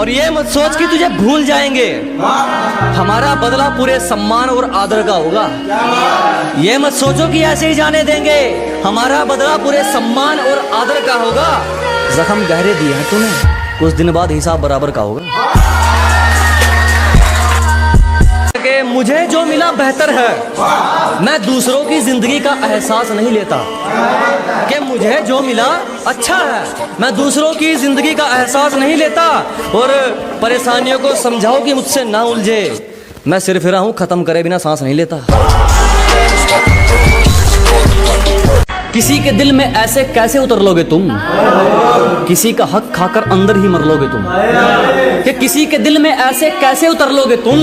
और ये मत सोच कि तुझे भूल जाएंगे, हमारा बदला पूरे सम्मान और आदर का होगा। ये मत सोचो कि ऐसे ही जाने देंगे, हमारा बदला पूरे सम्मान और आदर का होगा। जख्म गहरे दिए हैं तूने, कुछ दिन बाद हिसाब बराबर का होगा। कि मुझे जो मिला बेहतर है, मैं दूसरों की जिंदगी का एहसास नहीं लेता। कि मुझे जो मिला अच्छा है, मैं दूसरों की जिंदगी का एहसास नहीं लेता। और परेशानियों को समझाओ कि मुझसे ना उलझे, मैं सिर्फ फिरा हूं, खत्म करे बिना सांस नहीं लेता। किसी के दिल में ऐसे कैसे उतर लोगे तुम, किसी का हक खाकर अंदर ही मर लोगे तुम। कि किसी के दिल में ऐसे कैसे उतर लोगे तुम,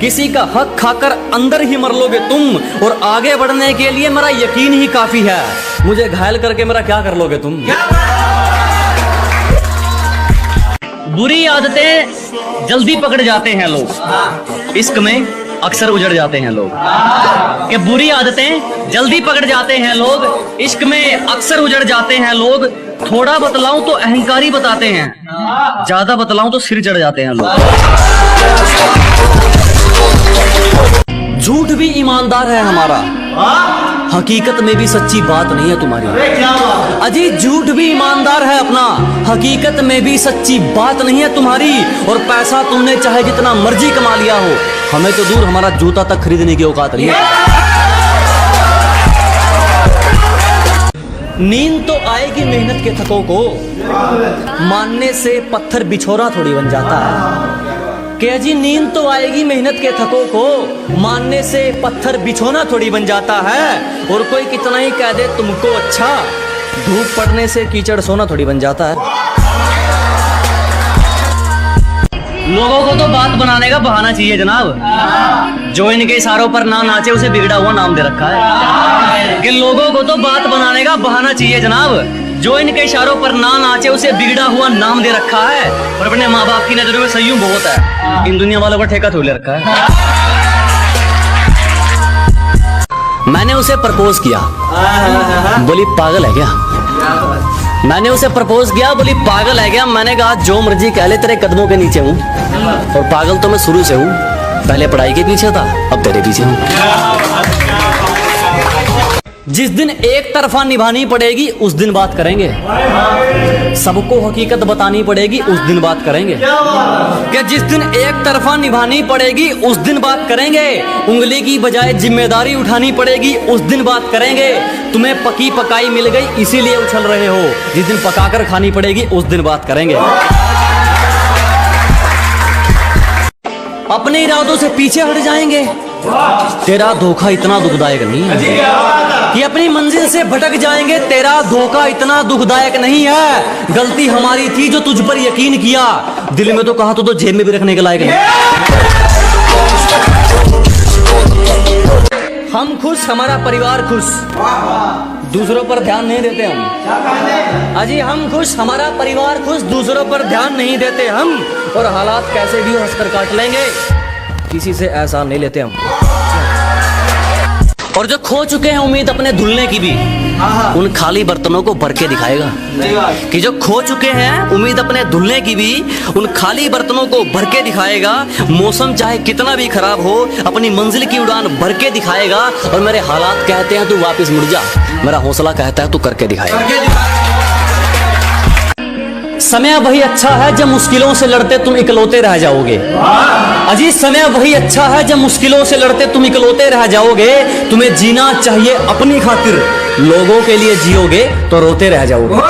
किसी का हक खाकर अंदर ही मर लोगे तुम। और आगे बढ़ने के लिए मेरा यकीन ही काफी है, मुझे घायल करके मेरा क्या कर लोगे तुम। बुरी आदतें जल्दी पकड़ जाते हैं लोग, इश्क में अक्सर उजड़ जाते हैं लोग। कि बुरी आदतें जल्दी पकड़ जाते हैं लोग, इश्क में अक्सर उजड़ जाते हैं लोग। थोड़ा बतलाऊं तो अहंकारी बताते हैं, ज्यादा बतलाऊं तो सिर चढ़ जाते हैं लोग। झूठ भी ईमानदार है हमारा, हकीकत में भी सच्ची बात नहीं है तुम्हारी। अजी झूठ भी ईमानदार है अपना, हकीकत में भी सच्ची बात नहीं है तुम्हारी। और पैसा तुमने चाहे जितना मर्जी कमा लिया हो, हमें तो दूर हमारा जूता तक खरीदने की औकात नहीं है। नींद तो आएगी मेहनत के थकों को, मानने से पत्थर बिछोरा थोड़ी बन जाता है। कि अजी नींद तो आएगी मेहनत के थकों को, मानने से पत्थर बिछोना थोड़ी बन जाता है। और कोई कितना ही कह दे तुमको अच्छा, धूप पड़ने से कीचड़ सोना थोड़ी बन जाता है। लोगों को तो बात बनाने का बहाना चाहिए जनाब, जो इनके इशारों पर ना नाचे उसे बिगड़ा हुआ नाम दे रखा है। कि लोगों को तो बात बनाने का बहाना चाहिए जनाब, जो इनके इशारों पर ना नाचे उसे बिगड़ा हुआ नाम दे रखा है। और अपने माँ बाप की नजरों में संयम बहुत है, इन दुनिया वालों का ठेका थोड़ी ले रखा है। मैंने उसे प्रपोज किया, बोली पागल है क्या। मैंने उसे प्रपोज किया, बोली पागल है क्या। मैंने कहा जो मर्जी कह ले, तेरे कदमों के नीचे हूँ। और पागल तो मैं शुरू से हूँ, पहले पढ़ाई के पीछे था, अब तेरे पीछे हूँ। जिस दिन एक तरफा निभानी पड़ेगी उस दिन बात करेंगे, सबको हकीकत बतानी पड़ेगी उस दिन बात करेंगे। कि जिस दिन एक तरफा निभानी पड़ेगी उस दिन बात करेंगे, उंगली की बजाय जिम्मेदारी उठानी पड़ेगी उस दिन बात करेंगे। तुम्हें पकी पकाई मिल गई इसीलिए उछल रहे हो, जिस दिन पकाकर खानी पड़ेगी उस दिन बात करेंगे। अपने इरादों से पीछे हट जाएंगे, तेरा धोखा इतना दुखदायक नहीं है। कि अपनी मंजिल से भटक जाएंगे, तेरा धोखा इतना दुखदायक नहीं है। गलती हमारी थी जो तुझ पर यकीन किया, दिल में तो कहा तो जेब में भी रखने के लायक नहीं। हम खुश, हमारा परिवार खुश, दूसरों पर ध्यान नहीं देते हम। अजी हम खुश, हमारा परिवार खुश, दूसरों पर ध्यान नहीं देते हम। और हालात कैसे भी हंसकर काट लेंगे, किसी से ऐसा नहीं लेते हम। और जो खो चुके हैं उम्मीद अपने धुलने की भी, उन खाली बर्तनों को भर के दिखाएगा। कि जो खो चुके हैं उम्मीद अपने धुलने की भी, उन खाली बर्तनों को भर के दिखाएगा। मौसम चाहे कितना भी खराब हो, अपनी मंजिल की उड़ान भर के दिखाएगा। और मेरे हालात कहते हैं तू वापस मुड़ जा, मेरा हौसला कहता है तू करके दिखाएगा। समय वही अच्छा है जब मुश्किलों से लड़ते तुम इकलौते रह जाओगे। अजी समय वही अच्छा है जब मुश्किलों से लड़ते तुम इकलौते रह जाओगे। तुम्हें जीना चाहिए अपनी खातिर, लोगों के लिए जियोगे तो रोते रह जाओगे।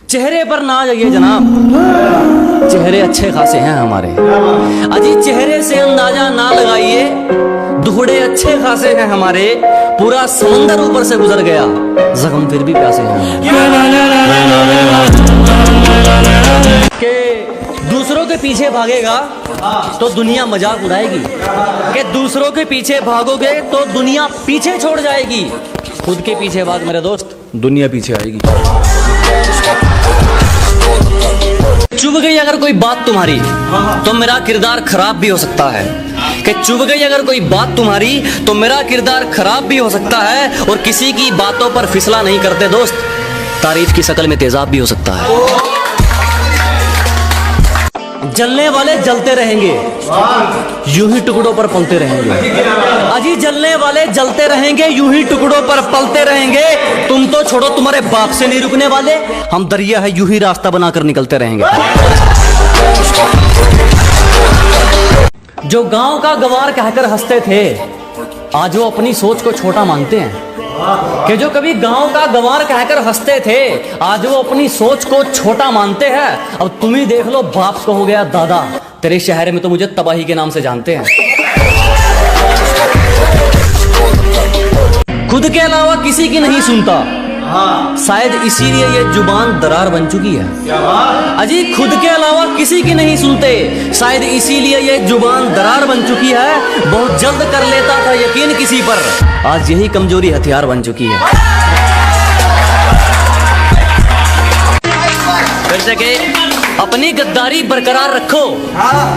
चेहरे पर ना जाइए जनाब, चेहरे अच्छे खासे हैं हमारे। अजी चेहरे से अंदाजा ना लगाइए, दुहड़े अच्छे खासे हैं हमारे। पूरा समंदर ऊपर से गुजर गया, जख्म फिर भी प्यासे हैं। कि दूसरों के पीछे भागेगा तो दुनिया मजाक उड़ाएगी, कि दूसरों के पीछे भागोगे तो दुनिया पीछे छोड़ जाएगी। खुद के पीछे भाग मेरे दोस्त, दुनिया पीछे आएगी। चुभ गई अगर कोई बात तुम्हारी तो मेरा किरदार खराब भी हो सकता है। कि चुभ गई अगर कोई बात तुम्हारी तो मेरा किरदार खराब भी हो सकता है। और किसी की बातों पर फिसला नहीं करते दोस्त, तारीफ की शक्ल में तेजाब भी हो सकता है। जलने वाले जलते रहेंगे, यूं ही टुकड़ों पर पलते रहेंगे। अजी जलने वाले जलते रहेंगे, यूं ही टुकड़ों पर पलते रहेंगे। तुम तो छोड़ो, तुम्हारे बाप से नहीं रुकने वाले, हम दरिया है यूं ही रास्ता बनाकर निकलते रहेंगे। जो गांव का गवार कहकर हंसते थे, आज वो अपनी सोच को छोटा मानते हैं। कि जो कभी गांव का गवार कहकर हंसते थे, आज वो अपनी सोच को छोटा मानते हैं। अब तुम ही देख लो, बाप को हो गया दादा, तेरे शहर में तो मुझे तबाही के नाम से जानते हैं। खुद के अलावा किसी की नहीं सुनता, शायद इसीलिए ये जुबान दरार बन चुकी है। अजी खुद के अलावा किसी की नहीं सुनते, शायद इसीलिए ये जुबान दरार बन चुकी है। बहुत जल्द कर लेता था यकीन किसी पर, आज यही कमजोरी हथियार बन चुकी है। फिर से के अपनी गद्दारी बरकरार रखो,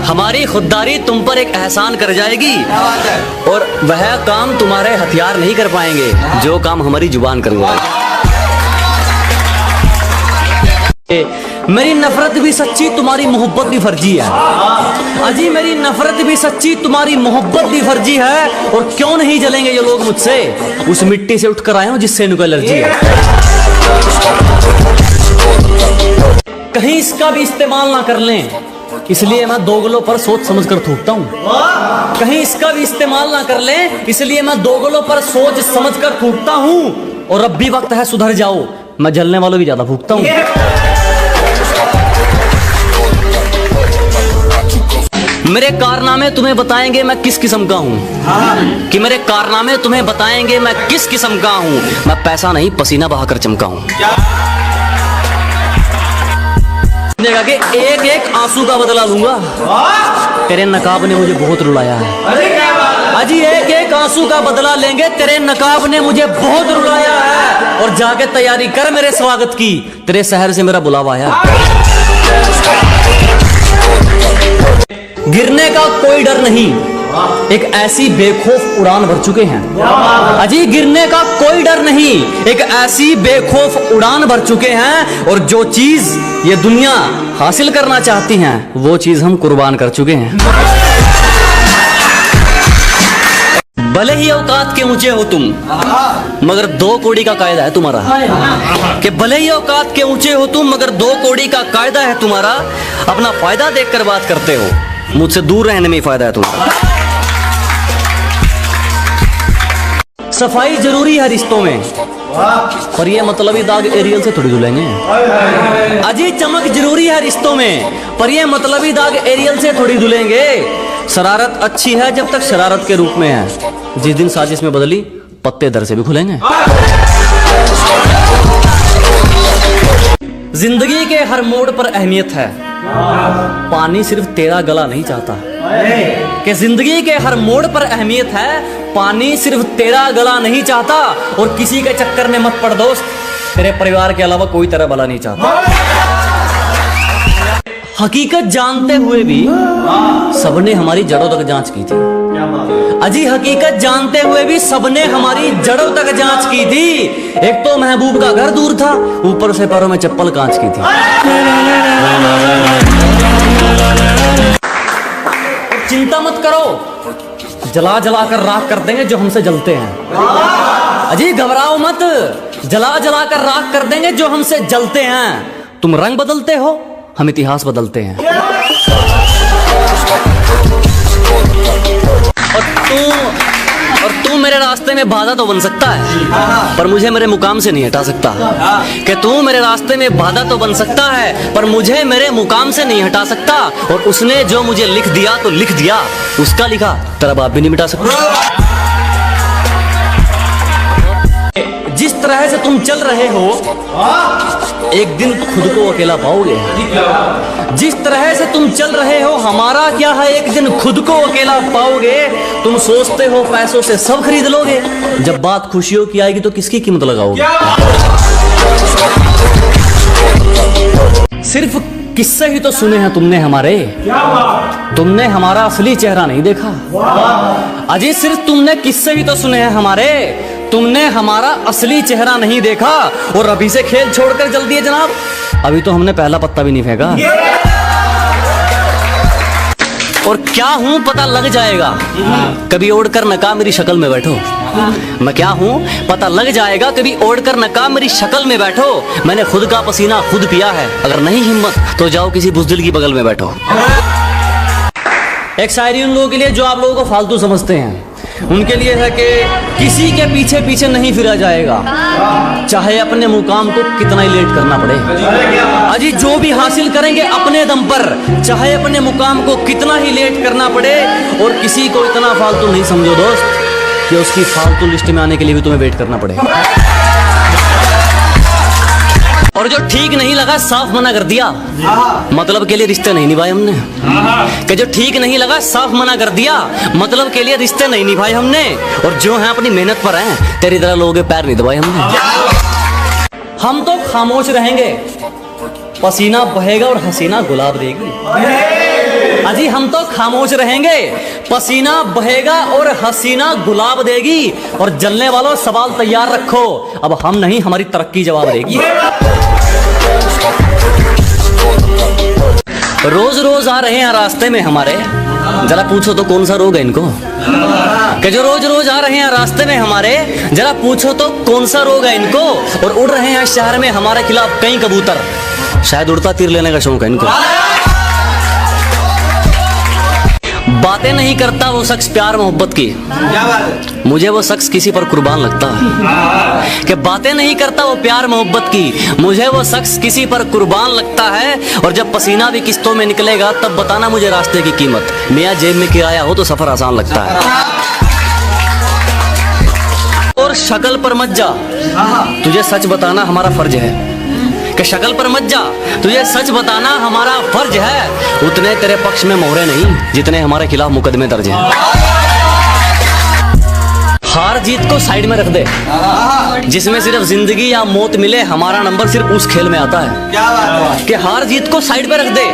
हमारी खुददारी तुम पर एक एहसान कर जाएगी, और वह काम तुम्हारे हथियार नहीं कर पाएंगे जो काम हमारी जुबान कर जाएगी। मेरी नफरत भी सच्ची, तुम्हारी मोहब्बत भी फर्जी है। अजी मेरी नफरत भी सच्ची, तुम्हारी मोहब्बत भी फर्जी है। और क्यों नहीं जलेंगे ये लोग मुझसे, उस मिट्टी से उठकर आए हूं जिससे इनको एलर्जी है। कहीं इसका भी इस्तेमाल ना कर लें, इसलिए मैं दोगलों पर सोच समझकर थूकता हूं। कहीं इसका भी इस्तेमाल ना कर लें, इसलिए मैं दोगलों पर सोच समझकर थूकता हूं। और अब भी वक्त है सुधर जाओ, मैं जलने वालों भी ज्यादा फूकता हूं। मेरे कारनामे तुम्हें बताएंगे मैं किस किस्म का हूँ, कि मेरे कारनामे तुम्हें बताएंगे मैं किस किस्म का हूँ। मैं पैसा नहीं पसीना बहाकर चमका हूँ। कि एक एक आंसू का बदला लूंगा, तेरे नकाब ने मुझे बहुत रुलाया है। अजी एक एक आंसू का बदला लेंगे, तेरे नकाब ने मुझे बहुत रुलाया है। और जाके तैयारी कर मेरे स्वागत की, तेरे शहर से मेरा बुलावा आया। गिरने का कोई डर नहीं, एक ऐसी बेखौफ उड़ान भर चुके हैं। अजी गिरने का कोई डर नहीं, एक ऐसी बेखौफ उड़ान भर चुके हैं। और जो चीज ये दुनिया हासिल करना चाहती है, वो चीज हम कुर्बान कर चुके हैं। भले ही औकात के ऊंचे हो तुम, मगर 2 कौड़ी का कायदा है तुम्हारा। कि भले ही औकात के ऊंचे हो तुम, मगर 2 कौड़ी का कायदा है तुम्हारा। अपना फायदा देखकर बात करते हो, मुझसे दूर रहने में फायदा है तुम्हारा। सफाई जरूरी है रिश्तों में, पर ये मतलबी दाग एरियल से थोड़ी धुलेंगे। अजी चमक जरूरी है रिश्तों में, पर ये मतलबी दाग एरियल से थोड़ी धुलेंगे। शरारत अच्छी है जब तक शरारत के रूप में है, जिस दिन साजिश में बदली पत्ते दर से भी खुलेंगे। जिंदगी के हर मोड़ पर अहमियत है, पानी सिर्फ तेरा गला नहीं चाहता। कि जिंदगी के हर मोड़ पर अहमियत है, पानी सिर्फ तेरा गला नहीं चाहता। और किसी के चक्कर में मत पड़ दोस्त, तेरे परिवार के अलावा कोई तेरा भला नहीं चाहता। हकीकत जानते हुए भी सबने हमारी जड़ों तक जांच की थी। अजी हकीकत जानते हुए भी सबने हमारी जड़ों तक जांच की थी। एक तो महबूब का घर दूर था, ऊपर से पैरों में चप्पल कांच की थी। चिंता मत करो, जला जला कर राख कर देंगे जो हमसे जलते हैं। अजी घबराओ मत, जला जला कर राख कर देंगे जो हमसे जलते हैं। तुम रंग बदलते हो, हम इतिहास बदलते हैं। और तू मेरे रास्ते में बाधा तो बन सकता है, पर मुझे मेरे मुकाम से नहीं हटा सकता। कि तू मेरे रास्ते में बाधा तो बन सकता है, पर मुझे मेरे मुकाम से नहीं हटा सकता। और उसने जो मुझे लिख दिया तो लिख दिया, उसका लिखा तेरा बाप भी नहीं मिटा सकता। जिस तरह से तुम चल रहे हो, एक दिन खुद को अकेला पाओगे। जिस तरह से तुम चल रहे हो, हमारा क्या है, एक दिन खुद को अकेला पाओगे। तुम सोचते हो पैसों से सब खरीद लोगे, जब बात खुशियों की आएगी तो किसकी कीमत लगाओगे। सिर्फ किस्से ही तो सुने हैं तुमने हमारे, तुमने हमारा असली चेहरा नहीं देखा। अजी सिर्फ तुमने किस्से ही तो सुने हैं हमारे, तुमने हमारा असली चेहरा नहीं देखा और अभी से खेल छोड़कर जल्दी है जनाब। अभी तो हमने पहला पत्ता भी नहीं फेंका। और क्या हूं पता लग जाएगा, कभी ओढ़कर नकाब मेरी शक्ल में बैठो। मैं क्या हूं पता लग जाएगा, कभी ओढ़कर नकाब मेरी शक्ल में बैठो। मैंने खुद का पसीना खुद पिया है, अगर नहीं हिम्मत तो जाओ किसी बुज़दिल की बगल में बैठो। एक शायरी उन लोगों के लिए जो आप लोगों को फालतू समझते हैं, उनके लिए है कि किसी के पीछे पीछे नहीं फिरा जाएगा, चाहे अपने मुकाम को कितना ही लेट करना पड़े। अजी जो भी हासिल करेंगे अपने दम पर, चाहे अपने मुकाम को कितना ही लेट करना पड़े। और किसी को इतना फालतू नहीं समझो दोस्त कि उसकी फालतू लिस्ट में आने के लिए भी तुम्हें वेट करना पड़े। और जो ठीक नहीं लगा साफ मना कर दिया, मतलब के लिए रिश्ते नहीं निभाए हमने। कि जो ठीक नहीं लगा साफ मना कर दिया, मतलब के लिए रिश्ते नहीं निभाए हमने। और जो हैं अपनी मेहनत पर हैं, तेरी तरह लोगों के पैर नहीं दबाए हमने। हम तो खामोश रहेंगे, पसीना बहेगा और हसीना गुलाब देगी। अजी हम तो खामोश रहेंगे, पसीना बहेगा और हसीना गुलाब देगी। और जलने वालों सवाल तैयार रखो, अब हम नहीं हमारी तरक्की जवाब देगी। रोज रोज आ रहे हैं रास्ते में हमारे, जरा पूछो तो कौन सा रोग है इनको। कि जो रोज रोज आ रहे हैं रास्ते में हमारे, जरा पूछो तो कौन सा रोग है इनको। और उड़ रहे हैं शहर में हमारे खिलाफ कई कबूतर, शायद उड़ता तीर लेने का शौक है इनको। बातें नहीं करता वो शख्स प्यार मोहब्बत की, मुझे वो शख्स किसी पर कुर्बान लगता है। कि बातें नहीं करता वो प्यार मोहब्बत की, मुझे वो शख्स किसी पर कुर्बान लगता है। और जब पसीना भी किस्तों में निकलेगा तब बताना मुझे रास्ते की कीमत, मियां जेब में किराया हो तो सफर आसान लगता है। और शक्ल पर मत जा, तुझे सच बताना हमारा फर्ज है। कि शक्ल पर मत जा, तुझे सच बताना हमारा फर्ज है। उतने तेरे पक्ष में मोहरे नहीं जितने हमारे खिलाफ मुकदमे दर्ज हैं। हार जीत को साइड में रख दे, जिसमें सिर्फ जिंदगी या मौत मिले हमारा नंबर सिर्फ उस खेल में आता है। कि हार जीत को साइड पे रख दे,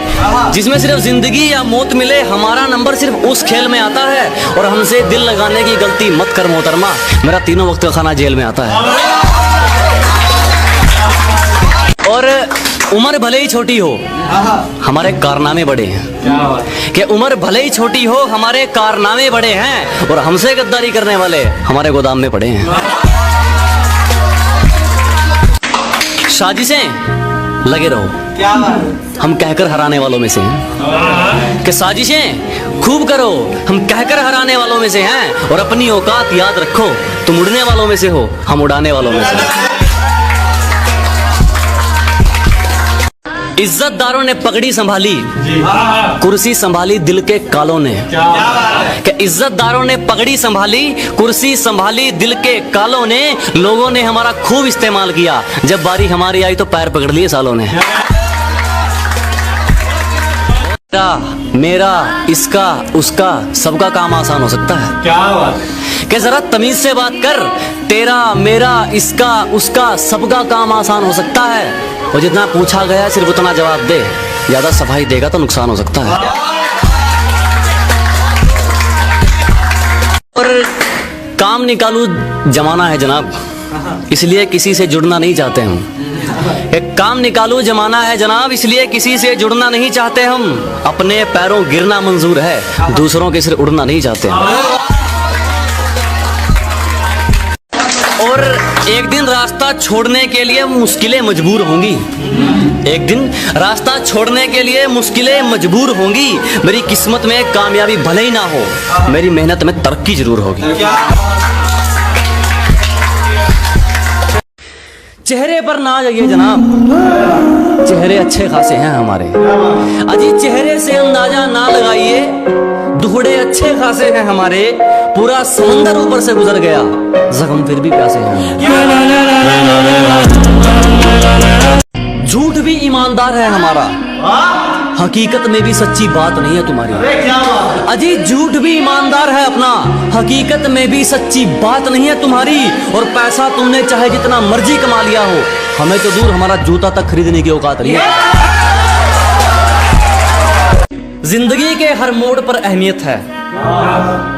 जिसमें सिर्फ जिंदगी या मौत मिले हमारा नंबर सिर्फ उस खेल में आता है। और हमसे दिल लगाने की गलती मत कर मोहतरमा, मेरा तीनों वक्त का खाना जेल में आता है। और उम्र भले ही छोटी हो हमारे कारनामे बड़े हैं। कि उम्र भले ही छोटी हो हमारे कारनामे बड़े हैं। और हमसे गद्दारी करने वाले हमारे गोदाम में पड़े हैं। साजिशें लगे रहो, हम कहकर हराने वालों में से हैं। कि साजिशें खूब करो, हम कहकर हराने वालों में से हैं। और अपनी औकात याद रखो, तुम उड़ने वालों में से हो, हम उड़ाने वालों में से। इज्जतदारों ने पगड़ी संभाली, कुर्सी संभाली दिल के कालों ने। कि इज्जतदारों ने पगड़ी संभाली, कुर्सी संभाली दिल के कालों ने। लोगों ने हमारा खूब इस्तेमाल किया, जब बारी हमारी आई तो पैर पकड़ लिए सालों ने। मेरा इसका उसका सबका काम आसान हो सकता है। क्या बात। कि जरा तमीज से बात कर, तेरा मेरा इसका उसका सबका काम आसान हो सकता है। और जितना पूछा गया सिर्फ उतना जवाब दे, ज्यादा सफाई देगा तो नुकसान हो सकता है। और काम निकालू जमाना है जनाब, इसलिए किसी से जुड़ना नहीं चाहते हम। एक काम निकालू जमाना है जनाब, इसलिए किसी से जुड़ना नहीं चाहते हम। अपने पैरों गिरना मंजूर है, दूसरों के सिर उड़ना नहीं चाहते हम। और एक दिन रास्ता छोड़ने के लिए मुश्किलें मजबूर होंगी। एक दिन रास्ता छोड़ने के लिए मुश्किलें मजबूर होंगी। मेरी किस्मत में कामयाबी भले ही ना हो, मेरी मेहनत में तरक्की जरूर होगी। चेहरे पर ना जाइए जनाब, चेहरे अच्छे खासे हैं हमारे। अजी चेहरे से अंदाजा ना लगाइए, दुहड़े अच्छे खासे हैं हमारे। पूरा समंदर ऊपर से गुजर गया, जख्म फिर भी प्यासे हैं। झूठ भी ईमानदार है हमारा, हकीकत में भी सच्ची बात नहीं है तुम्हारी। अजी झूठ भी ईमानदार है अपना, हकीकत में भी सच्ची बात नहीं है तुम्हारी। और पैसा तुमने चाहे जितना मर्जी कमा लिया हो, हमें तो दूर हमारा जूता तक खरीदने की औकात नहीं है। जिंदगी के हर मोड़ पर अहमियत है,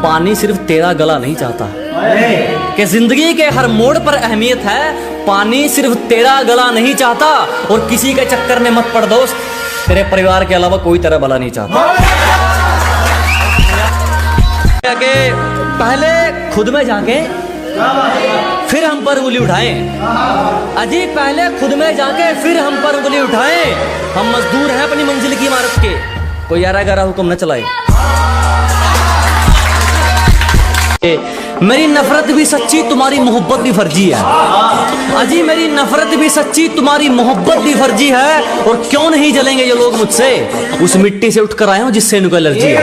पानी सिर्फ तेरा गला नहीं चाहता। कि जिंदगी के हर मोड़ पर अहमियत है, पानी सिर्फ तेरा गला नहीं चाहता, और किसी के चक्कर में मत पड़ दोस्त, तेरे परिवार के अलावा कोई तेरा भला नहीं चाहता। कि पहले खुद में जाके फिर हम पर उंगली उठाएं, अजी पहले खुद में जाके फिर हम पर उंगली उठाएं। हम मजदूर हैं अपनी मंजिल की इमारत के, कोई यारा गरा हुक्म न चलाए। मेरी नफरत भी सच्ची, तुम्हारी मोहब्बत भी फर्जी है। अजी मेरी नफरत भी सच्ची, तुम्हारी मोहब्बत भी फर्जी है। और क्यों नहीं जलेंगे ये लोग मुझसे, उस मिट्टी से उठकर आए हो जिससे इनको एलर्जी है।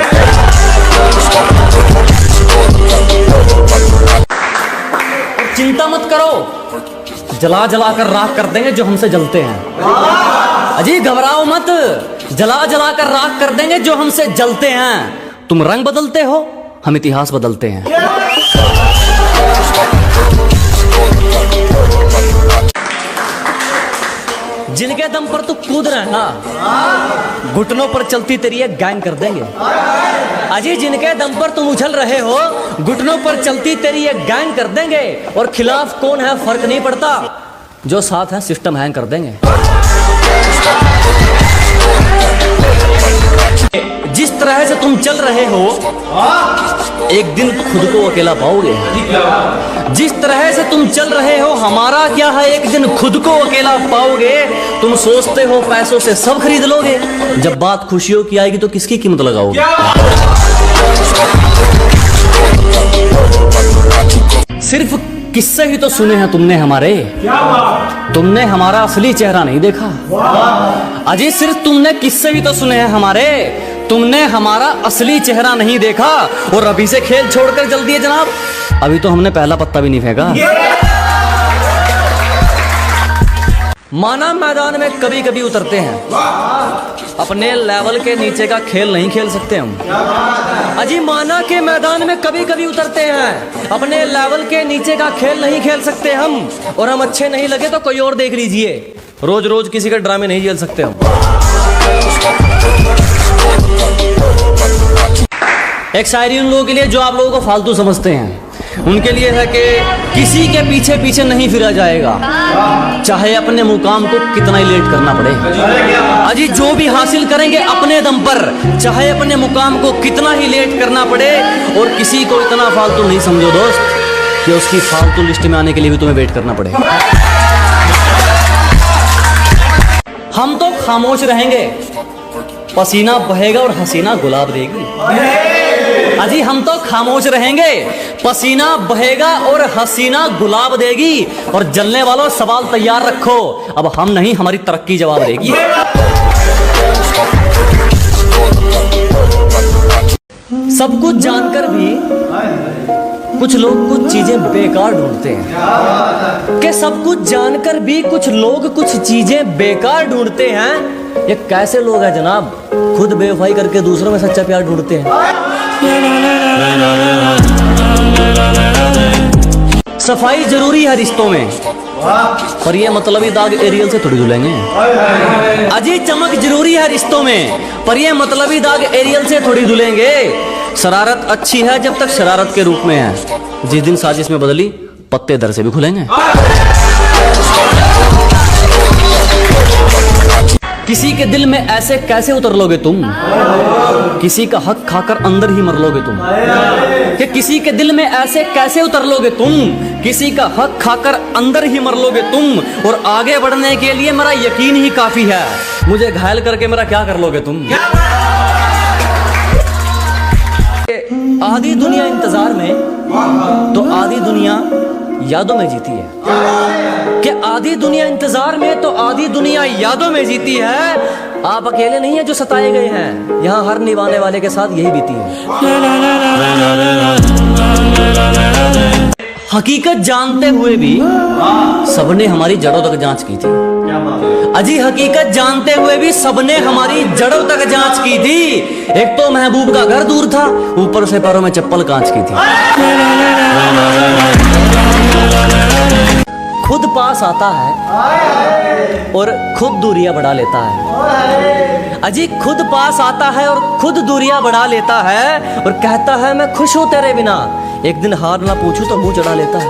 चिंता मत करो, जला जला कर राख कर देंगे जो हमसे जलते हैं। अजी घबराओ मत, जला जला कर राख कर देंगे जो हमसे जलते हैं। तुम रंग बदलते हो, हम इतिहास बदलते हैं। जिनके दम पर तू कूद रहा है ना, घुटनों पर चलती तेरी एक गैंग कर देंगे। अजी जिनके दम पर तुम उछल रहे हो, घुटनों पर चलती तेरी एक गैंग कर देंगे। और खिलाफ कौन है फर्क नहीं पड़ता, जो साथ है सिस्टम हैंग कर देंगे। जिस तरह से तुम चल रहे हो, एक दिन खुद को अकेला पाओगे। जिस तरह से तुम चल रहे हो, हमारा क्या है, एक दिन खुद को अकेला पाओगे। तुम सोचते हो पैसों से सब खरीद लोगे, जब बात खुशियों की आएगी तो किसकी कीमत लगाओगे। सिर्फ किस्से ही तो सुने हैं तुमने हमारे, तुमने हमारा असली चेहरा नहीं देखा। अजी सिर्फ तुमने किस्से ही तो सुने हैं हमारे, तुमने हमारा असली चेहरा नहीं देखा। और अभी से खेल छोड़कर जल दिए जनाब, अभी तो हमने पहला पत्ता भी नहीं फेंका। माना मैदान में कभी कभी उतरते हैं, अपने लेवल के नीचे का खेल नहीं खेल सकते हम। अजी माना के मैदान में कभी कभी उतरते हैं, अपने लेवल के नीचे का खेल नहीं खेल सकते हम। और हम अच्छे नहीं लगे तो कोई और देख लीजिए, रोज रोज किसी के ड्रामे नहीं झेल सकते हम। एक शायरी उन लोगों के लिए जो आप लोगों को फालतू समझते हैं, उनके लिए है कि किसी के पीछे पीछे नहीं फिरा जाएगा, चाहे अपने मुकाम को कितना ही लेट करना पड़े। अजी जो भी हासिल करेंगे अपने दम पर, चाहे अपने मुकाम को कितना ही लेट करना पड़े। और किसी को इतना फालतू नहीं समझो दोस्त कि उसकी फालतू लिस्ट में आने के लिए भी तुम्हें वेट करना पड़े। हम तो खामोश रहेंगे, पसीना बहेगा और हसीना गुलाब देगी। अजी हम तो खामोश रहेंगे, पसीना बहेगा और हसीना गुलाब देगी। और जलने वालों सवाल तैयार रखो, अब हम नहीं हमारी तरक्की जवाब देगी। सब कुछ जानकर भी कुछ लोग कुछ चीजें बेकार ढूंढते हैं, कि सब कुछ जानकर भी कुछ लोग कुछ चीजें बेकार ढूंढते हैं। ये कैसे लोग हैं जनाब, खुद बेवफाई करके दूसरों में सच्चा प्यार ढूंढते हैं। सफाई जरूरी है रिश्तों में, पर ये मतलबी दाग एरियल से थोड़ी धुलेंगे। अजी चमक जरूरी है रिश्तों में, पर ये मतलबी दाग एरियल से थोड़ी धुलेंगे। शरारत अच्छी है जब तक शरारत के रूप में है, जिस दिन साजिश में बदली पत्ते दर से भी खुलेंगे। किसी के दिल में ऐसे कैसे उतर लोगे तुम, किसी का हक खाकर अंदर ही मर लोगे तुम। कि किसी के दिल में ऐसे कैसे उतर लोगे तुम, किसी का हक खाकर अंदर ही मर लोगे तुम। और आगे बढ़ने के लिए मेरा यकीन ही काफी है, मुझे घायल करके मेरा क्या कर लोगे तुम। आधी दुनिया इंतजार में तो आधी दुनिया यादों में जीती है। कि आधी दुनिया इंतजार में तो आधी दुनिया यादों में जीती है। आप अकेले नहीं है जो सताए गए हैं, यहाँ हर निभाने वाले के साथ यही बीती है। हकीकत जानते हुए भी सबने हमारी जड़ों तक जांच की थी। अजी हकीकत जानते हुए भी सबने हमारी जड़ों तक जांच की थी। एक तो महबूब का घर दूर था, ऊपर से पैरों में चप्पल कांच की थी। खुद पास आता है और खुद दूरियां बढ़ा लेता है। अजी खुद पास आता है और खुद दूरियां बढ़ा लेता है और कहता है मैं खुश हूं तेरे बिना। एक दिन हार ना पूछूं तो मुंह चढ़ा लेता है।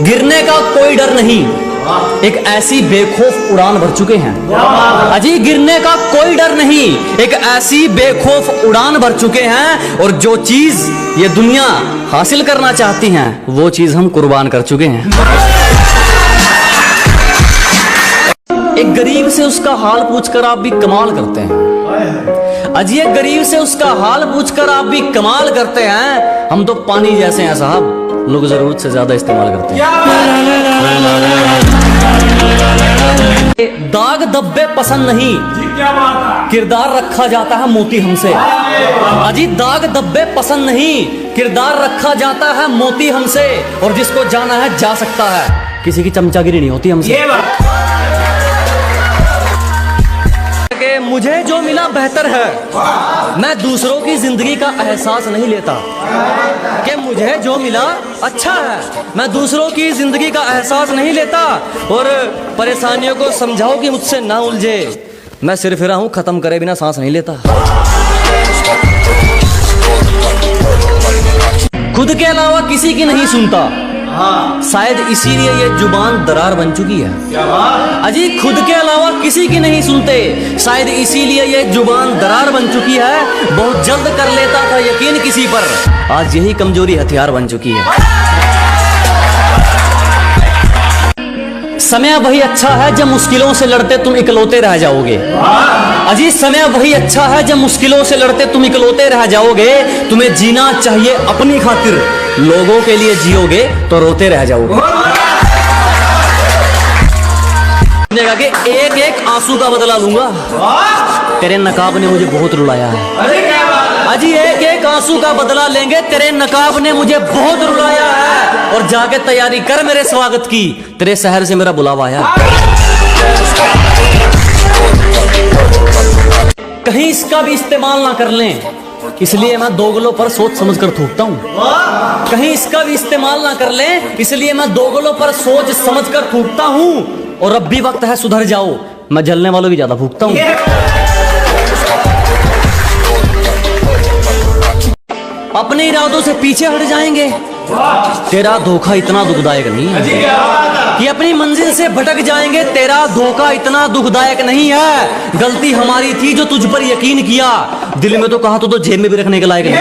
गिरने का कोई डर नहीं, एक ऐसी बेखौफ उड़ान भर चुके हैं। अजी गिरने का कोई डर नहीं, एक ऐसी बेखौफ उड़ान भर चुके हैं और जो चीज ये दुनिया हासिल करना चाहती हैं वो चीज हम कुर्बान कर चुके हैं। एक गरीब से उसका हाल पूछकर आप भी कमाल करते हैं। अजी एक गरीब से उसका हाल पूछकर आप भी कमाल करते हैं। हम तो पानी जैसे हैं साहब, लोग जरूरत से ज्यादा इस्तेमाल करते हैं। दाग धब्बे पसंद नहीं, किरदार रखा जाता है मोती हमसे। अजी दाग धब्बे पसंद नहीं, किरदार रखा जाता है मोती हमसे और जिसको जाना है जा सकता है, किसी की चमचागिरी नहीं होती हमसे। मुझे जो मिला बेहतर है, मैं दूसरों की जिंदगी का एहसास नहीं लेता। कि मुझे जो मिला अच्छा है, मैं दूसरों की जिंदगी का एहसास नहीं लेता और परेशानियों को समझाओ कि मुझसे ना उलझे। मैं सिर्फ फिरा हूं, खत्म करे बिना सांस नहीं लेता। खुद के अलावा किसी की नहीं सुनता, शायद इसीलिए ये जुबान दरार बन चुकी है। अजी खुद के अलावा किसी की नहीं सुनते, शायद इसीलिए ये जुबान दरार बन चुकी है। बहुत जल्द कर लेता था यकीन किसी पर, आज यही कमजोरी हथियार बन चुकी है। समय वही अच्छा है जब मुश्किलों से लड़ते तुम इकलौते रह जाओगे। अजी समय वही अच्छा है जब मुश्किलों से लड़ते तुम इकलौते रह जाओगे। तुम्हें जीना चाहिए अपनी खातिर, लोगों के लिए जियोगे तो रोते रह जाओगे। कि एक एक आंसू का बदला लूंगा, तेरे नकाब ने मुझे बहुत रुलाया है। अजी एक एक आंसू का बदला लेंगे, तेरे नकाब ने मुझे बहुत रुलाया है। और जाके तैयारी कर मेरे स्वागत की, तेरे शहर से मेरा बुलावा आया। कहीं इसका भी इस्तेमाल ना कर लें, इसलिए मैं दोगलों पर सोच समझ कर थूकता हूँ। कहीं इसका भी इस्तेमाल ना कर लें, इसलिए मैं दोगलों पर सोच समझ कर थूकता हूँ। और अब भी वक्त है सुधर जाओ, मैं जलने वालों की ज्यादा फूकता हूँ। अपने इरादों से पीछे हट जाएंगे, तेरा धोखा इतना दुखदायक नहीं है। कि अपनी मंजिल से भटक जाएंगे, तेरा धोखा इतना दुखदायक नहीं है। गलती हमारी थी जो तुझ पर यकीन किया, दिल में तो कहा तो जेब में भी रखने के लायक नहीं।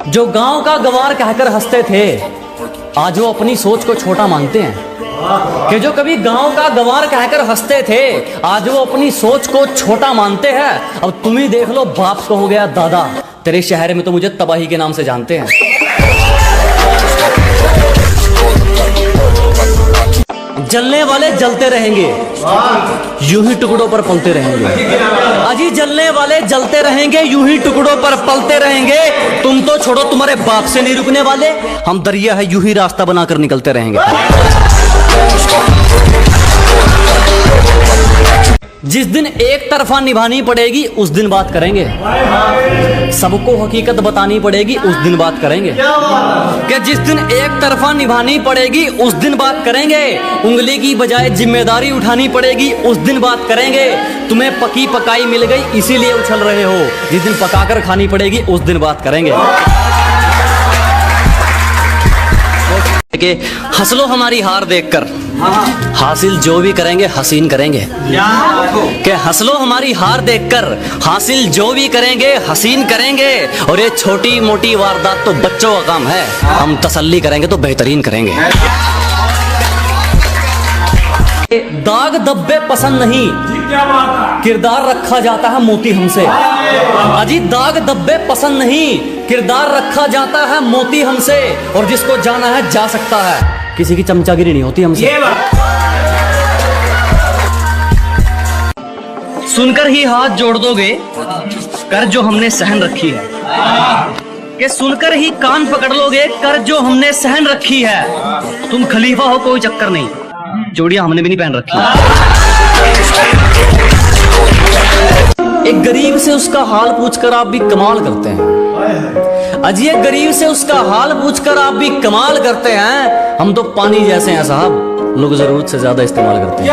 जो गांव का गंवार कहकर हंसते थे, आज वो अपनी सोच को छोटा मानते हैं। कि जो कभी गांव का गंवार कहकर हंसते थे, आज वो अपनी सोच को छोटा मानते हैं। अब तुम ही देख लो, बाप को हो गया दादा, तेरे शहर में तो मुझे तबाही के नाम से जानते हैं। जलने वाले जलते रहेंगे, यूं ही टुकड़ों पर पलते रहेंगे। अजी जलने वाले जलते रहेंगे, यूं ही टुकड़ों पर पलते रहेंगे। तुम तो छोड़ो, तुम्हारे बाप से नहीं रुकने वाले, हम दरिया है यूं ही रास्ता बनाकर निकलते रहेंगे। जिस दिन एक तरफा निभानी पड़ेगी उस दिन बात करेंगे। सबको हकीकत बतानी पड़ेगी उस दिन बात करेंगे। कि जिस दिन एक तरफा निभानी पड़ेगी उस दिन बात करेंगे। उंगली की बजाय जिम्मेदारी उठानी पड़ेगी उस दिन बात करेंगे। तुम्हें पकी पकाई मिल गई इसीलिए उछल रहे हो, जिस दिन पकाकर खानी पड़ेगी उस दिन बात करेंगे। हंस लो हमारी हार देखकर, हासिल जो भी करेंगे हसीन करेंगे। कि हंस लो हमारी हार देखकर, हासिल जो भी करेंगे हसीन करेंगे। और ये छोटी मोटी वारदात तो बच्चों का काम है, हम तसल्ली करेंगे तो बेहतरीन करेंगे। दाग धब्बे पसंद नहीं, किरदार रखा जाता है मोती हमसे। अजी दाग धब्बे पसंद नहीं, किरदार रखा जाता है मोती हमसे। और जिसको जाना है जा सकता है, किसी की चमचागिरी नहीं होती हमसे। सुनकर ही हाथ जोड़ दोगे कर जो हमने सहन रखी है। कि सुनकर ही कान पकड़ लोगे कर जो हमने सहन रखी है। तुम खलीफा हो कोई चक्कर नहीं, चूड़ियां हमने भी नहीं पहन रखी। एक गरीब से उसका हाल पूछकर आप भी कमाल करते हैं। अजी एक गरीब से उसका हाल पूछकर आप भी कमाल करते हैं। हम तो पानी जैसे हैं साहब, लोग जरूरत से ज्यादा इस्तेमाल करते हैं।